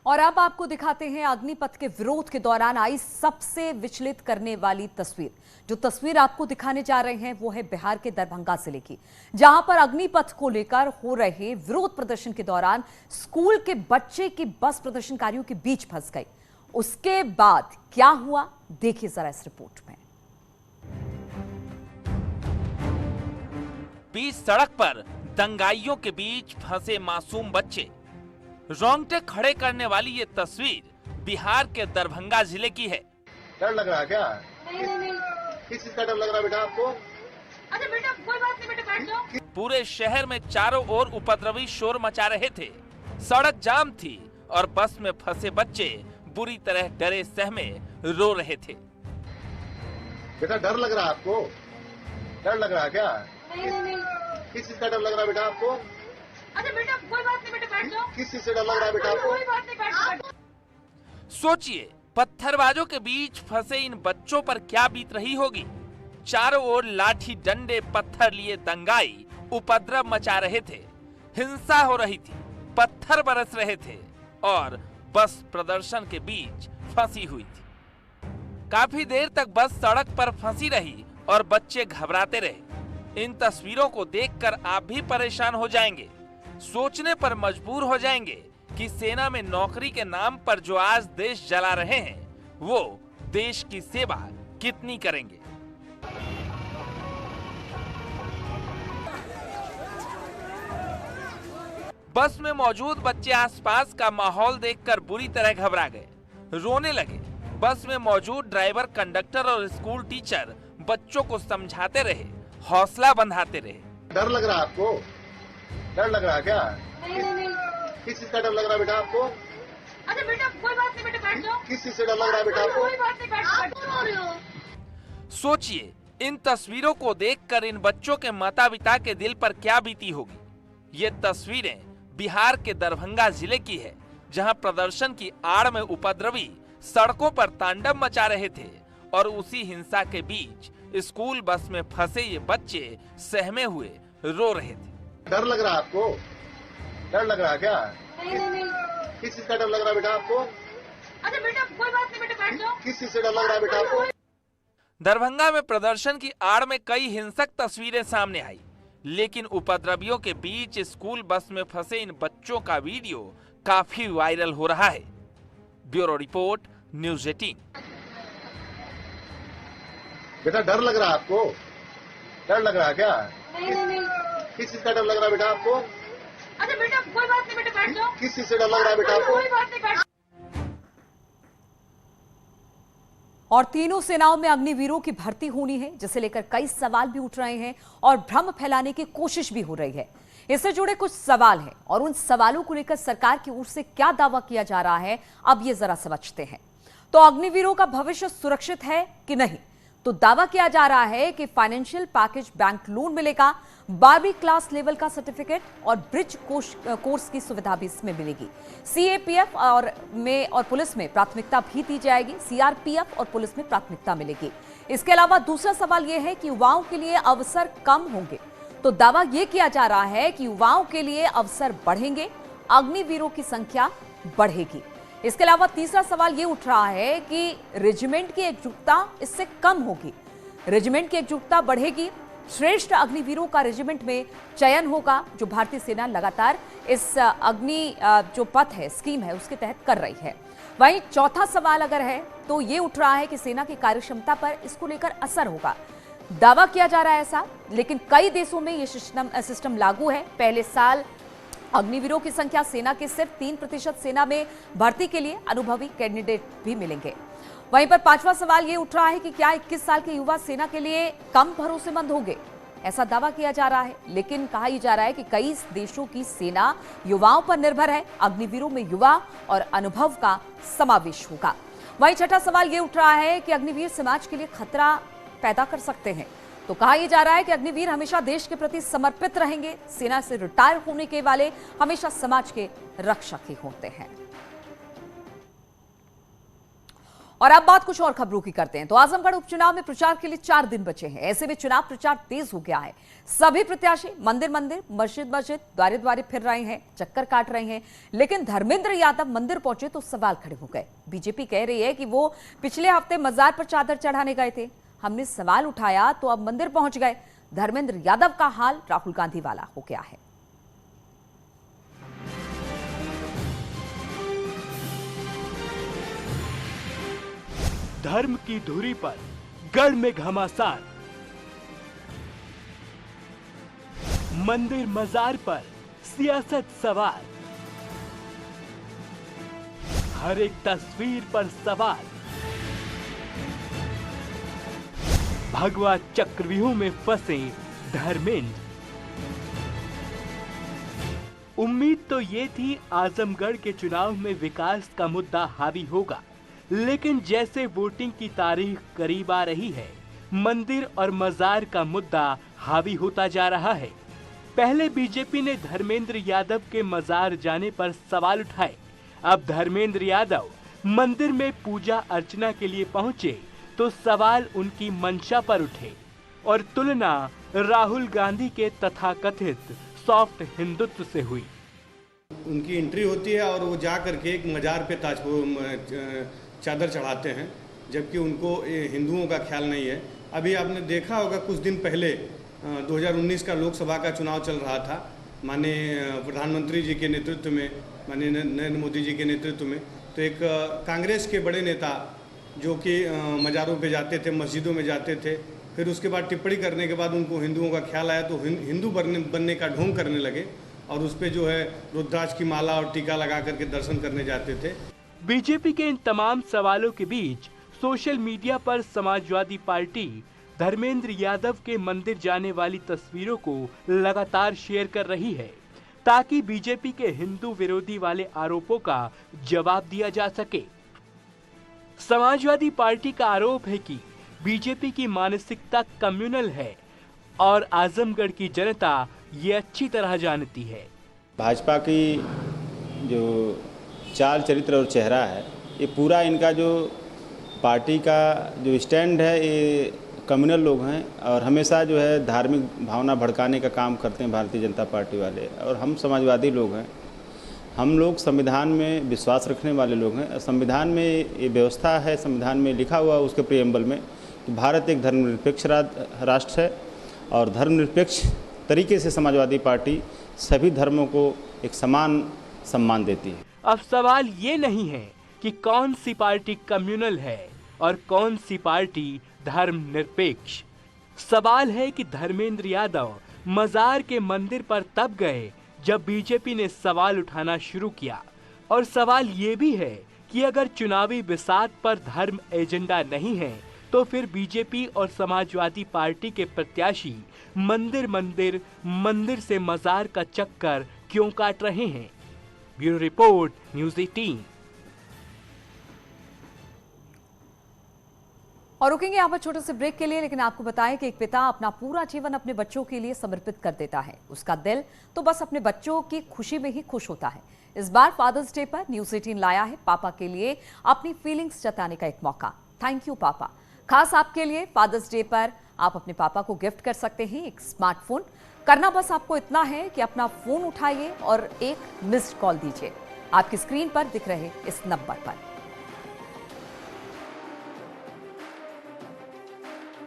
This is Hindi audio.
और अब आपको दिखाते हैं अग्निपथ के विरोध के दौरान आई सबसे विचलित करने वाली तस्वीर। जो तस्वीर आपको दिखाने जा रहे हैं वो है बिहार के दरभंगा जिले की, जहां पर अग्निपथ को लेकर हो रहे विरोध प्रदर्शन के दौरान स्कूल के बच्चे की बस प्रदर्शनकारियों के बीच फंस गई। उसके बाद क्या हुआ, देखिए जरा इस रिपोर्ट में। बीच सड़क पर दंगाइयों के बीच फंसे मासूम बच्चे। रोंगटे खड़े करने वाली ये तस्वीर बिहार के दरभंगा जिले की है। डर लग रहा है क्या? नहीं। किस चीज का डर लग रहा है बेटा आपको? अच्छा बेटा कोई बात नहीं, बेटा बैठ जाओ। पूरे शहर में चारों ओर उपद्रवी शोर मचा रहे थे। सड़क जाम थी और बस में फंसे बच्चे बुरी तरह डरे सहमे रो रहे थे। बेटा डर लग रहा है आपको? डर लग रहा है क्या? नहीं। किस चीज का डर लग रहा है बेटा आपको? अच्छा बेटा कोई बात नहीं, बेटा बैठ जाओ। किस चीज से डर लग रहा है बेटा आपको? कोई बात नहीं, बैठ जाओ। सोचिए, पत्थरबाजों के बीच फंसे इन बच्चों पर क्या बीत रही होगी। चारों ओर लाठी डंडे पत्थर लिए दंगाई उपद्रव मचा रहे थे। हिंसा हो रही थी, पत्थर बरस रहे थे और बस प्रदर्शन के बीच फंसी हुई थी। काफी देर तक बस सड़क पर फंसी रही और बच्चे घबराते रहे। इन तस्वीरों को देखकर आप भी परेशान हो जाएंगे, सोचने पर मजबूर हो जाएंगे कि सेना में नौकरी के नाम पर जो आज देश जला रहे हैं, वो देश की सेवा कितनी करेंगे। बस में मौजूद बच्चे आसपास का माहौल देखकर बुरी तरह घबरा गए, रोने लगे। बस में मौजूद ड्राइवर, कंडक्टर और स्कूल टीचर बच्चों को समझाते रहे, हौसला बंधाते रहे। डर लग रहा है आपको? डर लग रहा है क्या? नहीं। किस चीज का डर लग रहा है बेटा आपको? अच्छा बेटा कोई बात नहीं, बेटा बैठ जाओ। किस चीज से डर लग रहा है बेटा आपको? कोई बात नहीं, बैठ जाओ। सोचिए, इन तस्वीरों को देखकर इन बच्चों के माता पिता के दिल पर क्या बीती होगी। ये तस्वीरें बिहार के दरभंगा जिले की है, जहां प्रदर्शन की आड़ में उपद्रवी सड़कों पर तांडव मचा रहे थे और उसी हिंसा के बीच स्कूल बस में फंसे ये बच्चे सहमे हुए रो रहे थे। डर लग रहा है आपको? डर लग रहा है क्या? नहीं। किस चीज का डर लग रहा है बेटा आपको? अच्छा बेटा कोई बात नहीं, बेटा बैठ जाओ। किस चीज से डर लग रहा है बेटा आपको? दरभंगा में प्रदर्शन की आड़ में कई हिंसक तस्वीरें सामने आई, लेकिन उपद्रवियों के बीच स्कूल बस में फंसे इन बच्चों का वीडियो काफी वायरल हो रहा है। Bureau report, news 18। बेटा डर लग रहा है आपको? डर लग रहा है क्या? नहीं। किस चीज का डर लग रहा है बेटा आपको? अच्छा बेटा कोई बात नहीं, बेटा बैठ जाओ। किस चीज से डर लग रहा है बेटा आपको? कोई बात नहीं, बैठ। और तीनों सेनाओं में अग्निवीरों की भर्ती होनी है, जिसे लेकर कई सवाल भी उठ रहे हैं और भ्रम फैलाने की कोशिश भी हो रही है। इससे जुड़े कुछ सवाल हैं और उन सवालों को लेकर सरकार की ओर से क्या दावा किया जा रहा है, अब ये जरा समझते हैं। तो अग्निवीरों का भविष्य सुरक्षित है कि नहीं? तो दावा किया जा रहा है कि फाइनेंशियल पैकेज, बैंक लोन मिलेगा, 12वीं क्लास लेवल का सर्टिफिकेट और ब्रिज कोर्स की सुविधा भी इसमें मिलेगी। सीएपीएफ और पुलिस में प्राथमिकता भी दी जाएगी। सीआरपीएफ और पुलिस में प्राथमिकता मिलेगी। इसके अलावा दूसरा सवाल यह है कि युवाओं के लिए अवसर कम होंगे। तो दावा यह किया जा रहा है कि युवाओं के लिए अवसर बढ़ेंगे, अग्निवीरों की संख्या बढ़ेगी। इसके अलावा तीसरा सवाल यह उठ रहा है कि रेजिमेंट की एकजुटता इससे कम होगी, रेजिमेंट की एकजुटता बढ़ेगी। श्रेष्ठ अग्निवीरों का रेजिमेंट में चयन होगा, जो भारतीय सेना लगातार इस अग्नि जो पथ है, स्कीम है, उसके तहत कर रही है। वहीं चौथा सवाल अगर है तो ये उठ रहा है कि सेना की कार्यक्षमता पर इसको लेकर असर होगा। दावा किया जा रहा है ऐसा, लेकिन कई देशों में ये सिस्टम लागू है। पहले साल अग्निवीरों की संख्या सेना के सिर्फ 3% सेना में भर्ती के लिए अनुभवी कैंडिडेट भी मिलेंगे। वहीं पर पांचवा सवाल ये उठ रहा है कि क्या 21 साल के युवा सेना के लिए कम भरोसेमंद होंगे? ऐसा दावा किया जा रहा है, लेकिन कहा ही जा रहा है कि कई देशों की सेना युवाओं पर निर्भर है। अग्निवीरों में युवा और अनुभव का समावेश होगा। वहीं छठा सवाल ये उठ रहा है कि अग्निवीर समाज के लिए खतरा पैदा कर सकते हैं। तो कहा यह जा रहा है कि अग्निवीर हमेशा देश के प्रति समर्पित रहेंगे। सेना से रिटायर होने के वाले हमेशा समाज के रक्षक ही होते हैं। और अब बात कुछ और खबरों की करते हैं। तो आजमगढ़ उपचुनाव में प्रचार के लिए 4 दिन बचे हैं। ऐसे में चुनाव प्रचार तेज हो गया है। सभी प्रत्याशी मंदिर मंदिर, मस्जिद मस्जिद, द्वारे द्वारे फिर रहे हैं, चक्कर काट रहे हैं। लेकिन धर्मेंद्र यादव मंदिर पहुंचे तो सवाल खड़े हो गए। बीजेपी कह रही है कि वो पिछले हफ्ते मजार पर चादर चढ़ाने गए थे, हमने सवाल उठाया तो अब मंदिर पहुंच गए। धर्मेंद्र यादव का हाल राहुल गांधी वाला हो गया है। धर्म की धुरी पर गढ़ में घमासान, मंदिर मजार पर सियासत सवाल, हर एक तस्वीर पर सवाल, भगवा चक्रव्यूह में फंसे धर्मेंद्र। उम्मीद तो ये थी आजमगढ़ के चुनाव में विकास का मुद्दा हावी होगा, लेकिन जैसे वोटिंग की तारीख करीब आ रही है, मंदिर और मजार का मुद्दा हावी होता जा रहा है। पहले बीजेपी ने धर्मेंद्र यादव के मजार जाने पर सवाल उठाए। अब धर्मेंद्र यादव मंदिर में पूजा अर्चना के लिए पहुंचे तो सवाल उनकी मंशा पर उठे और तुलना राहुल गांधी के तथाकथित सॉफ्ट हिंदुत्व से हुई। उनकी एंट्री होती है और वो जा करके एक मजार पे चादर चढ़ाते हैं, जबकि उनको हिंदुओं का ख्याल नहीं है। अभी आपने देखा होगा कुछ दिन पहले 2019 का लोकसभा का चुनाव चल रहा था, माननीय प्रधानमंत्री जी के नेतृत्व में, माननीय नरेंद्र मोदी जी के नेतृत्व में, तो एक कांग्रेस के बड़े नेता जो कि मज़ारों पे जाते थे, मस्जिदों में जाते थे, फिर उसके बाद टिप्पणी करने के बाद उनको हिंदुओं का ख्याल आया तो हिंदू बनने का ढोंग करने लगे और उस पर जो है रुद्राक्ष की माला और टीका लगा करके दर्शन करने जाते थे। बीजेपी के इन तमाम सवालों के बीच सोशल मीडिया पर समाजवादी पार्टी धर्मेंद्र यादव के मंदिर जाने वाली तस्वीरों को लगातार शेयर कर रही है, ताकि बीजेपी के हिंदू विरोधी वाले आरोपों का जवाब दिया जा सके। समाजवादी पार्टी का आरोप है कि बीजेपी की मानसिकता कम्युनल है और आजमगढ़ की जनता ये अच्छी तरह जानती है। भाजपा की जो चाल चरित्र और चेहरा है, ये पूरा इनका जो पार्टी का जो स्टैंड है, ये कम्युनल लोग हैं और हमेशा जो है धार्मिक भावना भड़काने का काम करते हैं भारतीय जनता पार्टी वाले। और हम समाजवादी लोग हैं, हम लोग संविधान में विश्वास रखने वाले लोग हैं। संविधान में ये व्यवस्था है, संविधान में लिखा हुआ उसके प्रियम्बल में कि भारत एक धर्मनिरपेक्ष राष्ट्र है और धर्मनिरपेक्ष तरीके से समाजवादी पार्टी सभी धर्मों को एक समान सम्मान देती है। अब सवाल ये नहीं है कि कौन सी पार्टी कम्युनल है और कौन सी पार्टी धर्मनिरपेक्ष। सवाल है कि धर्मेंद्र यादव मजार के मंदिर पर तब गए जब बीजेपी ने सवाल उठाना शुरू किया। और सवाल ये भी है कि अगर चुनावी बिसात पर धर्म एजेंडा नहीं है तो फिर बीजेपी और समाजवादी पार्टी के प्रत्याशी मंदिर मंदिर, मंदिर से मजार का चक्कर क्यों काट रहे हैं। Bureau report, news 18। और रुकेंगे यहाँ पर छोटे से ब्रेक के लिए, लेकिन आपको बताएं कि एक पिता अपना पूरा जीवन अपने बच्चों के लिए समर्पित कर देता है। उसका दिल तो बस अपने बच्चों की खुशी में ही खुश होता है। इस बार फादर्स डे पर न्यूज़ 18 लाया है पापा के लिए अपनी फीलिंग्स जताने का एक मौका। थैंक यू पापा। खास आपके लिए फादर्स डे पर आप अपने पापा को गिफ्ट कर सकते हैं एक स्मार्टफोन। करना बस आपको इतना है कि अपना फोन उठाइए और एक मिस्ड कॉल दीजिए आपकी स्क्रीन पर दिख रहे इस नंबर पर।